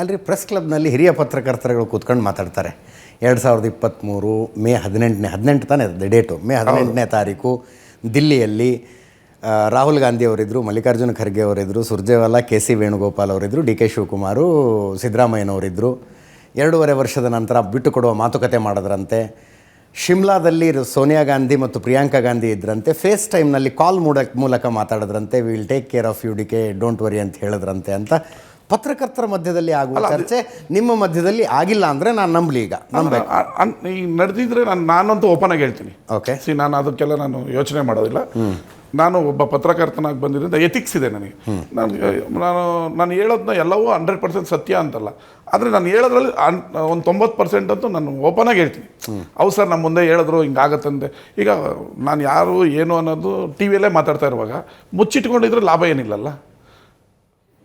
ಅಲ್ರಿ ಪ್ರೆಸ್ ಕ್ಲಬ್ನಲ್ಲಿ ಹಿರಿಯ ಪತ್ರಕರ್ತರುಗಳು ಕೂತ್ಕೊಂಡು ಮಾತಾಡ್ತಾರೆ. 2023 ಮೇ 18 ತಾನೇ ಡೇಟು, ಮೇ 18ನೇ ತಾರೀಕು ದಿಲ್ಲಿಯಲ್ಲಿ ರಾಹುಲ್ ಗಾಂಧಿ ಅವರಿದ್ದರು, ಮಲ್ಲಿಕಾರ್ಜುನ ಖರ್ಗೆ ಅವರಿದ್ದರು, ಸುರ್ಜೇವಾಲಾ, ಕೆ ಸಿ ವೇಣುಗೋಪಾಲ್ ಅವರಿದ್ದರು, ಡಿ ಕೆ ಶಿವಕುಮಾರು, ಸಿದ್ದರಾಮಯ್ಯನವರಿದ್ದರು. 2.5 ವರ್ಷದ ನಂತರ ಬಿಟ್ಟು ಕೊಡುವ ಮಾತುಕತೆ ಮಾಡಿದ್ರಂತೆ. ಶಿಮ್ಲಾದಲ್ಲಿ ಸೋನಿಯಾ ಗಾಂಧಿ ಮತ್ತು ಪ್ರಿಯಾಂಕಾ ಗಾಂಧಿ ಇದ್ರಂತೆ. ಫೇಸ್ ಟೈಮ್ನಲ್ಲಿ ಕಾಲ್ ಮೂಲಕ ಮಾತಾಡಿದ್ರಂತೆ. Will take care of you D K, don't worry ಅಂತ ಹೇಳಿದ್ರಂತೆ ಅಂತ ಪತ್ರಕರ್ತರ ಮಧ್ಯದಲ್ಲಿ ಆಗುವ ಚರ್ಚೆ ನಿಮ್ಮ ಮಧ್ಯದಲ್ಲಿ ಆಗಿಲ್ಲ ಅಂದರೆ ನಾನು ನಂಬಲಿ. ಈಗ ನಂಬಬೇಕು ಈಗ ನಡೆದಿದ್ರೆ ನಾನಂತೂ ಓಪನ್ ಆಗಿ ಹೇಳ್ತೀನಿ. ಓಕೆ, ನಾನು ಅದಕ್ಕೆಲ್ಲ ನಾನು ಯೋಚನೆ ಮಾಡೋದಿಲ್ಲ. ನಾನು ಒಬ್ಬ ಪತ್ರಕರ್ತನಾಗಿ ಬಂದಿದ್ದರಿಂದ ಎಥಿಕ್ಸ್ ಇದೆ ನನಗೆ. ನಾನು ಹೇಳೋದನ್ನ ಎಲ್ಲವೂ 100% ಸತ್ಯ ಅಂತಲ್ಲ, ಆದರೆ ನಾನು ಹೇಳೋದ್ರಲ್ಲಿ ಒಂದು 90% ಅಂತೂ ನಾನು ಓಪನ್ ಆಗಿ ಹೇಳ್ತೀನಿ. ಹೌದು ಸರ್, ನಮ್ಮ ಮುಂದೆ ಹೇಳಿದ್ರು ಹಿಂಗಾಗತ್ತಂತೆ. ಈಗ ನಾನು ಯಾರು ಏನು ಅನ್ನೋದು ಟಿ ವಿಯಲ್ಲೇ ಮಾತಾಡ್ತಾ ಇರುವಾಗ ಮುಚ್ಚಿಟ್ಕೊಂಡಿದ್ರೆ ಲಾಭ ಏನಿಲ್ಲಲ್ಲ.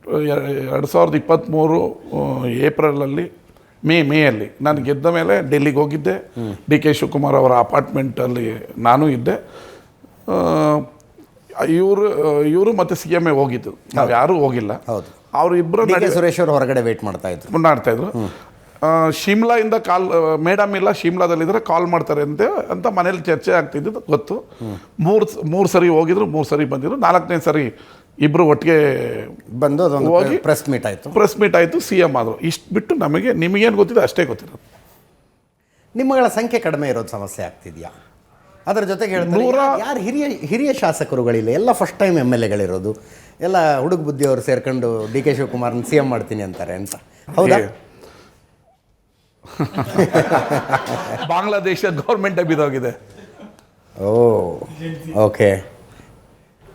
2023 ಏಪ್ರಿಲಲ್ಲಿ ಮೇಯಲ್ಲಿ ನಾನು ಗೆದ್ದ ಮೇಲೆ ಡೆಲ್ಲಿಗೆ ಹೋಗಿದ್ದೆ. ಡಿ ಕೆ ಶಿವಕುಮಾರ್ ಅವರ ಅಪಾರ್ಟ್ಮೆಂಟಲ್ಲಿ ನಾನು ಇದ್ದೆ. ಇವರು ಮತ್ತು ಸಿ ಎಮ್ ಎ ಹೋಗಿದ್ದು, ನಾವು ಯಾರೂ ಹೋಗಿಲ್ಲ. ಅವರು ಇಬ್ಬರು ಸುರೇಶ್ ಅವರು ಹೊರಗಡೆ ವೇಟ್ ಮಾಡ್ತಾ ಇದ್ರು. ಶಿಮ್ಲಾಯಿಂದ ಮೇಡಮ್ ಇಲ್ಲ, ಶಿಮ್ಲಾದಲ್ಲಿದ್ದರೆ ಕಾಲ್ ಮಾಡ್ತಾರೆ ಅಂತ ಮನೇಲಿ ಚರ್ಚೆ ಆಗ್ತಿದ್ದು ಗೊತ್ತು. ಮೂರು ಸರಿ ಹೋಗಿದ್ರು, 3 ಸರಿ ಬಂದಿದ್ರು. 4ನೇ ಸರಿ ಇಬ್ಬರು ಒಟ್ಟಿಗೆ ಬಂದು ಹೋಗಿ ಪ್ರೆಸ್ ಮೀಟ್ ಆಯಿತು, ಸಿ ಎಮ್ ಆದರು. ಇಷ್ಟು ಬಿಟ್ಟು ನಿಮಗೇನು ಗೊತ್ತಿದೆ ಅಷ್ಟೇ ಗೊತ್ತಿರೋದು. ನಿಮ್ಮಗಳ ಸಂಖ್ಯೆ ಕಡಿಮೆ ಇರೋದು ಸಮಸ್ಯೆ ಆಗ್ತಿದೆಯಾ? ಅದರ ಜೊತೆಗೆ ಹೇಳ್ತಾರೆ, ಯಾರು ಹಿರಿಯ ಶಾಸಕರುಗಳಿಲ್ಲ, ಎಲ್ಲ ಫಸ್ಟ್ ಟೈಮ್ MLAಗಳಿರೋದು, ಎಲ್ಲ ಹುಡುಗ ಬುದ್ಧಿಯವರು ಸೇರ್ಕೊಂಡು ಡಿ ಕೆ ಶಿವಕುಮಾರ್ನ ಸಿ ಎಮ್ ಮಾಡ್ತೀನಿ ಅಂತಾರೆ ಅಂತ. ಹೌದಾ? ಬಾಂಗ್ಲಾದೇಶ ಗೌರ್ಮೆಂಟ್ ಬಿದ್ದೋಗಿದೆ. ಓಕೆ,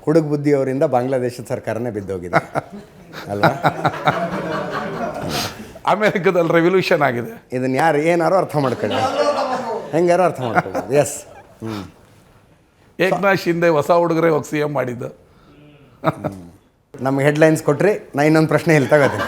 ಹುಡುಗ ಬುದ್ಧಿಯವರಿಂದ ಬಾಂಗ್ಲಾದೇಶದ ಸರ್ಕಾರನೇ ಬಿದ್ದೋಗಿದೆ ಅಲ್ವಾ? ಅಮೆರಿಕದಲ್ಲಿ ರೆವಲ್ಯೂಷನ್ ಆಗಿದೆ. ಇದನ್ನು ಏನಾರು ಅರ್ಥ ಮಾಡ್ಕೊಳ್ಳಿ, ಹೆಂಗಾರು ಅರ್ಥ ಮಾಡ್ಕೊಳ್ಳಿ. ಎಸ್, ಏಕನಾಥ್ ಶಿಂದೆ ಹೊಸ ಹುಡುಗರೇ ಹೋಗಿ ಸಿ ಎಮ್ ಮಾಡಿದ್ದು. ನಮ್ಗೆ ಹೆಡ್ಲೈನ್ಸ್ ಕೊಟ್ರಿ, ನಾ ಇನ್ನೊಂದು ಪ್ರಶ್ನೆ ಇಲ್ಲಿ ತಗೋತೀನಿ.